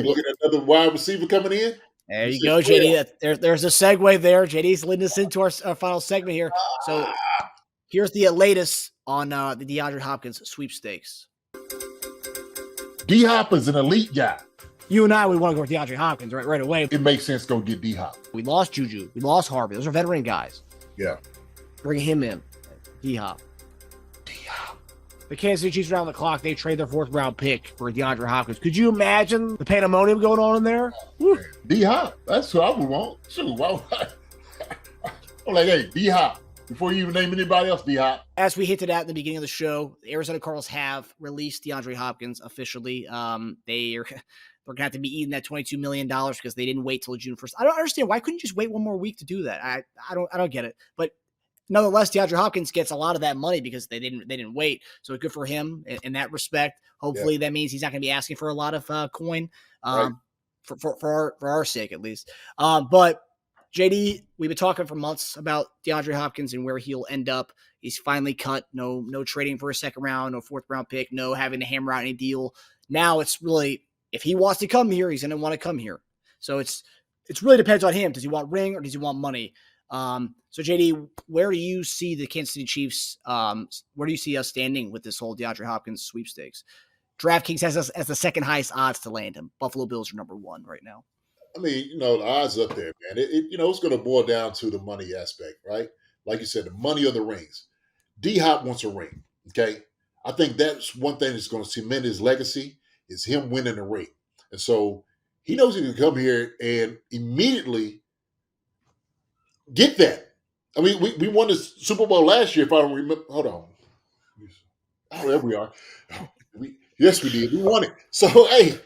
we look at another wide receiver coming in. There you go, JD. There's a segue there. JD's leading us into our final segment here. So here's the latest on the DeAndre Hopkins sweepstakes. D-Hop is an elite guy. You and I, we want to go with DeAndre Hopkins right away. It makes sense to go get D-Hop. We lost Juju. We lost Harvey. Those are veteran guys. Yeah. Bring him in. D-Hop. The Kansas City Chiefs are on the clock. They trade their 4th round pick for DeAndre Hopkins. Could you imagine the pandemonium going on in there? D-Hop. That's who I would want. Shoot, I'm like, hey, D-Hop. Before you even name anybody else, D-Hop. As we hinted at in the beginning of the show, the Arizona Cardinals have released DeAndre Hopkins officially. They're going to have to be eating that $22 million because they didn't wait till June 1st. I don't understand. Why couldn't you just wait one more week to do that? I don't get it. But nonetheless, DeAndre Hopkins gets a lot of that money because they didn't wait. So good for him in that respect. Hopefully that means he's not going to be asking for a lot of coin for our sake at least. But JD, we've been talking for months about DeAndre Hopkins and where he'll end up. He's finally cut. No trading for a 2nd round, no 4th round pick, no having to hammer out any deal. Now it's really, if he wants to come here, he's going to want to come here. So it's really depends on him. Does he want ring or does he want money? So JD, where do you see the Kansas City Chiefs? Where do you see us standing with this whole DeAndre Hopkins sweepstakes? DraftKings has us as the 2nd highest odds to land him. Buffalo Bills are number 1 right now. I mean, the odds up there, man. It's going to boil down to the money aspect, right? Like you said, the money or the rings. D-Hop wants a ring, okay? I think that's one thing that's going to cement his legacy is him winning the ring. And so he knows he can come here and immediately get that. I mean, we won the Super Bowl last year, if I don't remember. Hold on. Oh, there we are. Yes, we did. We won it. So, hey,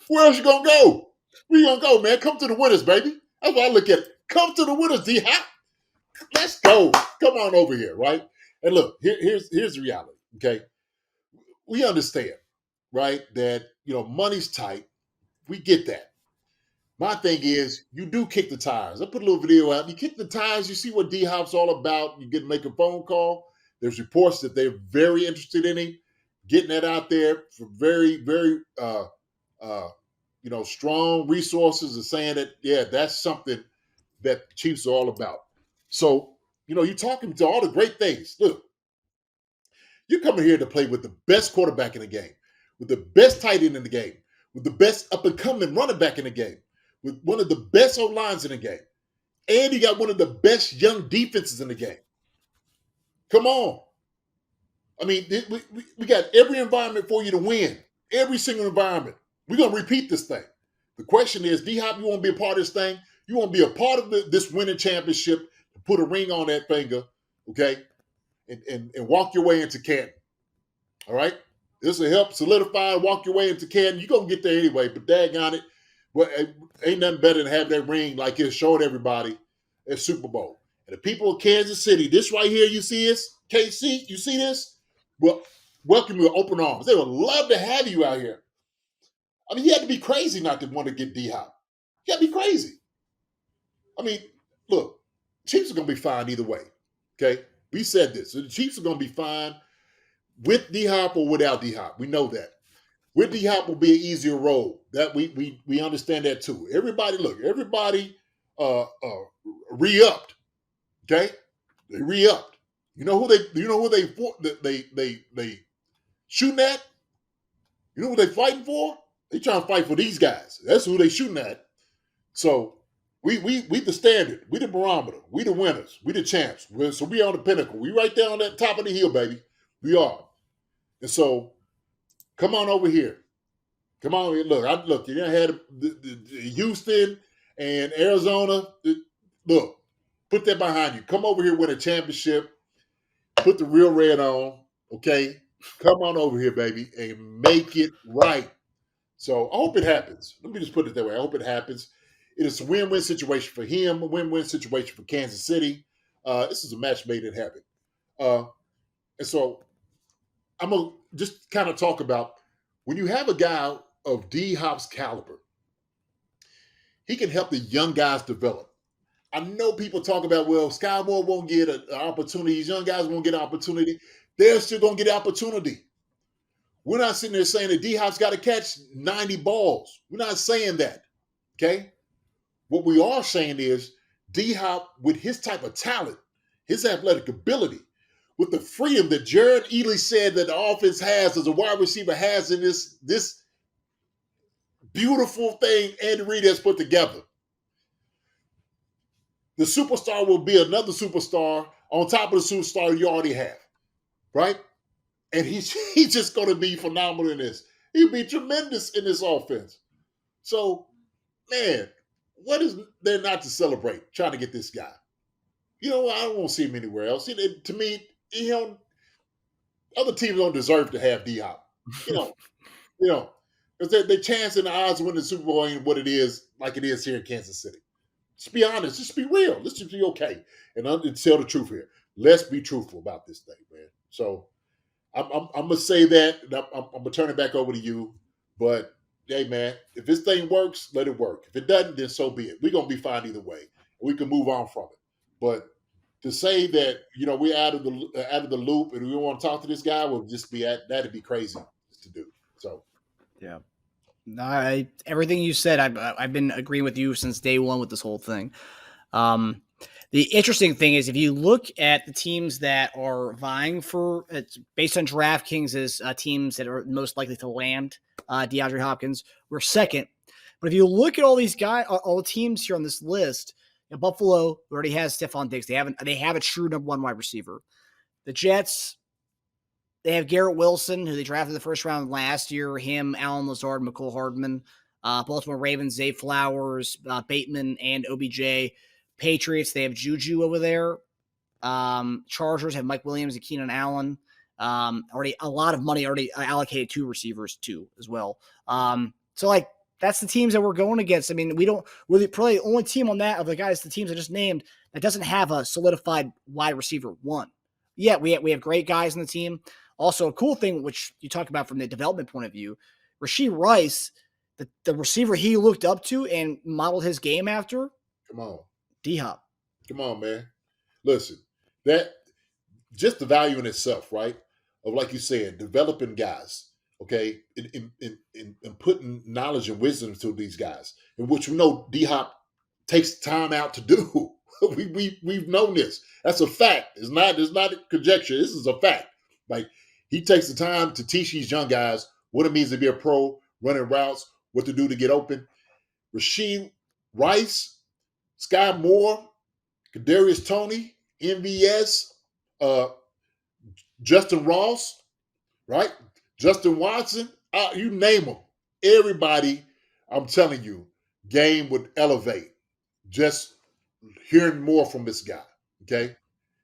where else you going to go? Where you going to go, man? Come to the winners, baby. That's what I look at it. Come to the winners, D-Hop. Let's go. Come on over here, right? And look, here's the reality, okay? We understand, right, that, money's tight. We get that. My thing is, you do kick the tires. I put a little video out. You kick the tires. You see what D-Hop's all about. You get to make a phone call. There's reports that they're very interested in him. Getting that out there for very, very, strong resources are saying that, yeah, that's something that the Chiefs are all about. So, you're talking to all the great things. Look, you're coming here to play with the best quarterback in the game, with the best tight end in the game, with the best up-and-coming running back in the game, with one of the best O-lines in the game. And you got one of the best young defenses in the game. Come on. I mean, we got every environment for you to win. Every single environment. We're going to repeat this thing. The question is, D-Hop, you want to be a part of this thing? You want to be a part of this winning championship, to put a ring on that finger, okay, and walk your way into Canton. All right? This will help solidify and walk your way into Canton. You're going to get there anyway, but daggone it. Well, ain't nothing better than have that ring like it's showing everybody at Super Bowl. And the people of Kansas City, this right here, you see this? KC, you see this? Well, welcome you with open arms. They would love to have you out here. I mean, you had to be crazy not to want to get D-Hop. You got to be crazy. I mean, look, Chiefs are going to be fine either way, okay? We said this. So the Chiefs are going to be fine with D-Hop or without D-Hop. We know that. With D-Hop will be an easier road. That we understand that too. Everybody re-upped, okay? They re-upped. You know who they shooting at? You know who they fighting for? They trying to fight for these guys. That's who they shooting at. So we the standard. We the barometer. We the winners. We the champs. So we on the pinnacle. We right there on that top of the hill, baby. We are. And so come on over here. Come on. Look, you had the Houston and Arizona. Look, put that behind you. Come over here, win a championship. Put the real red on, okay? Come on over here, baby, and make it right. So I hope it happens. Let me just put it that way. I hope it happens. It is a win-win situation for him, a win-win situation for Kansas City. This is a match made in heaven. And so I'm going to just kind of talk about when you have a guy of D-Hop's caliber, he can help the young guys develop. I know people talk about, well, Sky Moore won't get an opportunity. These young guys won't get an opportunity. They're still going to get an opportunity. We're not sitting there saying that D-Hop's got to catch 90 balls. We're not saying that, okay? What we are saying is D-Hop, with his type of talent, his athletic ability, with the freedom that Jared Ely said that the offense has, as a wide receiver has in this beautiful thing Andy Reid has put together, the superstar will be another superstar on top of the superstar you already have, right? And he's just going to be phenomenal in this. He'll be tremendous in this offense. So, man, what is there not to celebrate trying to get this guy? I don't want to see him anywhere else. To me, other teams don't deserve to have D-Hop. Because their chance and the odds of winning the Super Bowl ain't what it is, like it is here in Kansas City. Just be honest. Just be real. Let's just be okay. And tell the truth here. Let's be truthful about this thing, man. So I'm going to say that. I'm going to turn it back over to you. But, hey, man, if this thing works, let it work. If it doesn't, then so be it. We're going to be fine either way. We can move on from it. But to say that, we're out of the loop and we want to talk to this guy would just be that'd be crazy to do. So, yeah. No, everything you said, I've been agreeing with you since day one with this whole thing. The interesting thing is if you look at the teams that are vying for, it's based on DraftKings' teams that are most likely to land DeAndre Hopkins, we're second. But if you look at all these guys, all the teams here on this list, Buffalo already has Stephon Diggs. They have a true number one wide receiver. The Jets, they have Garrett Wilson, who they drafted in the first round last year. Him, Allen Lazard, McCole Hardman. Baltimore Ravens, Zay Flowers, Bateman, and OBJ. Patriots, they have Juju over there. Chargers have Mike Williams and Keenan Allen. Already a lot of money already allocated to receivers too as well. So that's the teams that we're going against. I mean, we're probably the only team on that of the guys, the teams I just named, that doesn't have a solidified wide receiver one. Yeah, we have great guys on the team. Also, a cool thing, which you talk about from the development point of view, Rashee Rice, the receiver he looked up to and modeled his game after. Come on. D-Hop. Come on, man. Listen, that just the value in itself, right? Of, like you said, developing guys, okay, and putting knowledge and wisdom to these guys, in which we know D-Hop takes time out to do. We've known this. That's a fact. It's not a conjecture. This is a fact. Like, he takes the time to teach these young guys what it means to be a pro, running routes, what to do to get open. Rashee Rice, Sky Moore, Kadarius Toney, MVS, Justin Ross, right? Justin Watson, you name them. Everybody, I'm telling you, game would elevate just hearing more from this guy, okay?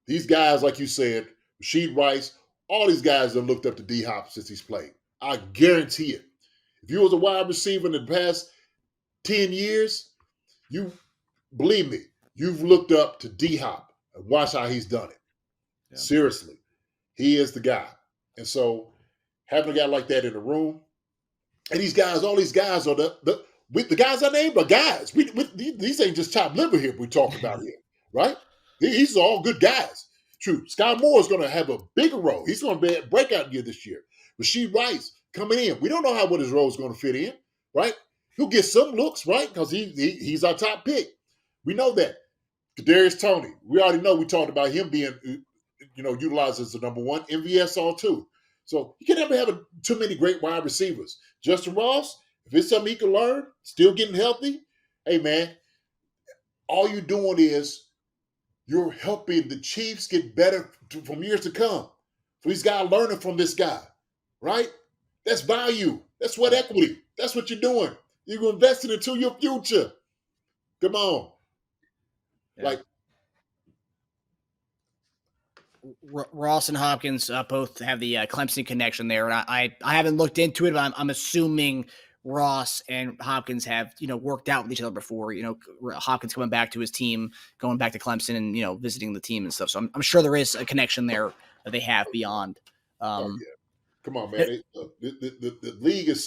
These guys, like you said, Rashee Rice, all these guys have looked up to D-Hop since he's played. I guarantee it. If you was a wide receiver in the past 10 years, believe me, you've looked up to D-Hop and watch how he's done it. Yeah. Seriously, he is the guy. And so having a guy like that in the room, and all these guys are the guys I named are guys. These ain't just top liver here we talk about here, right? These are all good guys. True. Sky Moore is going to have a bigger role. He's going to be a breakout year this year. Rashee Rice coming in. We don't know what his role is going to fit in, right? He'll get some looks, right? Because he's our top pick. We know that. Kadarius Toney. We already know we talked about him being, utilized as the number one. MVS all too. So you can never have too many great wide receivers. Justin Ross, if it's something he can learn, still getting healthy, hey, man, all you're doing is you're helping the Chiefs get better from years to come. So he's got learning from this guy, right? That's value. That's sweat equity. That's what you're doing. You're investing into your future. Come on. Yeah. Ross and Hopkins both have the Clemson connection there. And I haven't looked into it, but I'm assuming Ross and Hopkins have, worked out with each other before, Hopkins coming back to his team, going back to Clemson and, visiting the team and stuff. So I'm sure there is a connection there that they have beyond. Yeah. Come on, man. The league is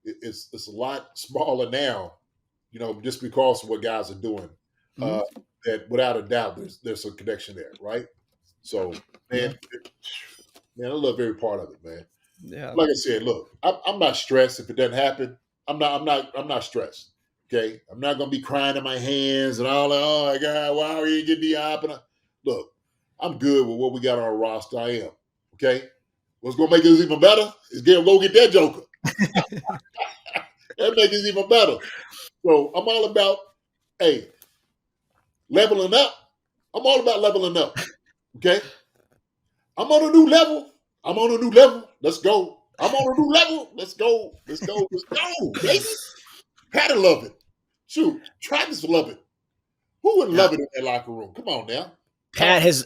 it's a lot smaller now, just because of what guys are doing. That without a doubt, there's a connection there, right? So, man, I love every part of it, man. Yeah. Like I said, look, I'm not stressed if it doesn't happen. I'm not stressed. Okay, I'm not gonna be crying in my hands and all that. Oh my God, why are you getting the op? Look, I'm good with what we got on our roster. I am. Okay, what's gonna make us even better is go get that joker. That makes it even better. So I'm all about, hey, leveling up. I'm all about leveling up. Okay, I'm on a new level. I'm on a new level. Let's go. I'm on a new level. Let's go. Let's go. Let's go, baby. Patty love it. Shoot, Travis love it. Who wouldn't love it in that locker room? Come on now. Pat has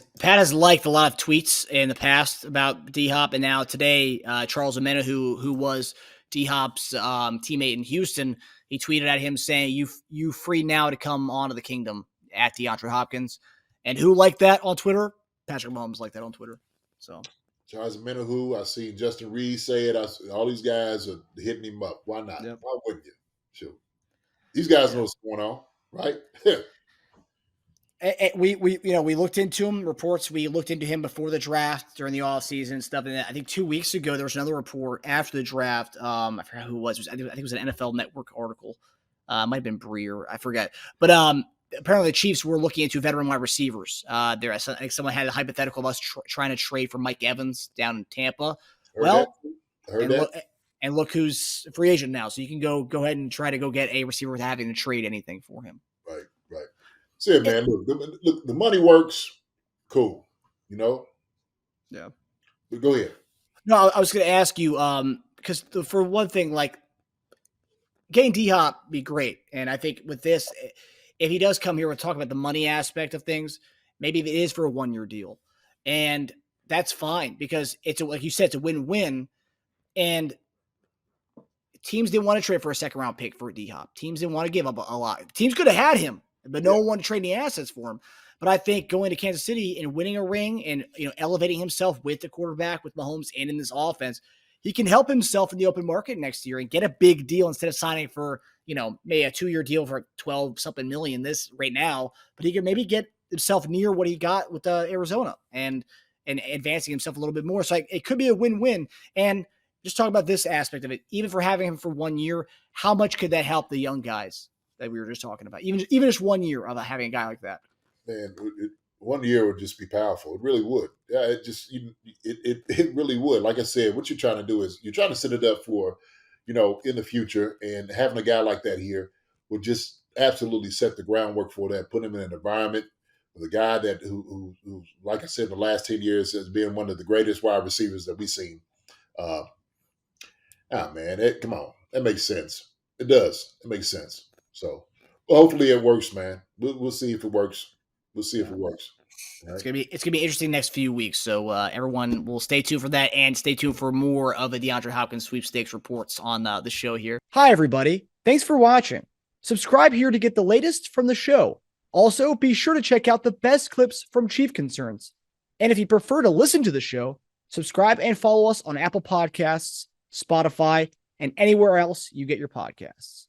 liked a lot of tweets in the past about D Hop, and now today, Charles Omena, who was D Hop's teammate in Houston, he tweeted at him saying, "You free now to come onto the kingdom," at DeAndre Hopkins. And who liked that on Twitter? Patrick Mahomes liked that on Twitter. So Charles Menahu, I see Justin Reed say it. All these guys are hitting him up. Why not? Yep. Why wouldn't you? Sure. These guys know what's going on, right? We looked into him, reports. We looked into him before the draft, during the offseason and stuff. And I think 2 weeks ago, there was another report after the draft. I forgot who it was. I think it was an NFL Network article. It might have been Breer. I forget. But apparently the Chiefs were looking into veteran wide receivers. I think someone had a hypothetical of us trying to trade for Mike Evans down in Tampa. Look who's a free agent now. So you can go ahead and try to go get a receiver without having to trade anything for him. Right. See, man, look, the money works. Cool. Yeah. But go ahead. No, I was going to ask you, because for one thing, like, getting D-Hop be great. And I think with this, if he does come here, we'll talk about the money aspect of things. Maybe it is for a 1-year deal. And that's fine because like you said, it's a win-win. And teams didn't want to trade for a second-round pick for D-Hop. Teams didn't want to give up a lot. Teams could have had him, but no one wanted to trade any assets for him. But I think going to Kansas City and winning a ring and elevating himself with the quarterback, with Mahomes, and in this offense, he can help himself in the open market next year and get a big deal instead of signing for, maybe a 2-year deal for 12-something million this right now. But he can maybe get himself near what he got with Arizona and advancing himself a little bit more. So it could be a win-win. And just talk about this aspect of it. Even for having him for 1 year, how much could that help the young guys that we were just talking about? Even just 1 year of having a guy like that. Man, 1 year would just be powerful. It really would. Yeah, it really would. Like I said, what you're trying to do is you're trying to set it up for, in the future, and having a guy like that here would just absolutely set the groundwork for that. Put him in an environment with a guy that who like I said, in the last 10 years has been one of the greatest wide receivers that we've seen. Man, come on, that makes sense. It does. It makes sense. So, hopefully, it works, man. We'll see if it works. We'll see if it works. Right. It's gonna be interesting next few weeks. So everyone will stay tuned for that, and stay tuned for more of the DeAndre Hopkins sweepstakes reports on the show here. Hi, everybody. Thanks for watching. Subscribe here to get the latest from the show. Also, be sure to check out the best clips from Chief Concerns. And if you prefer to listen to the show, subscribe and follow us on Apple Podcasts, Spotify, and anywhere else you get your podcasts.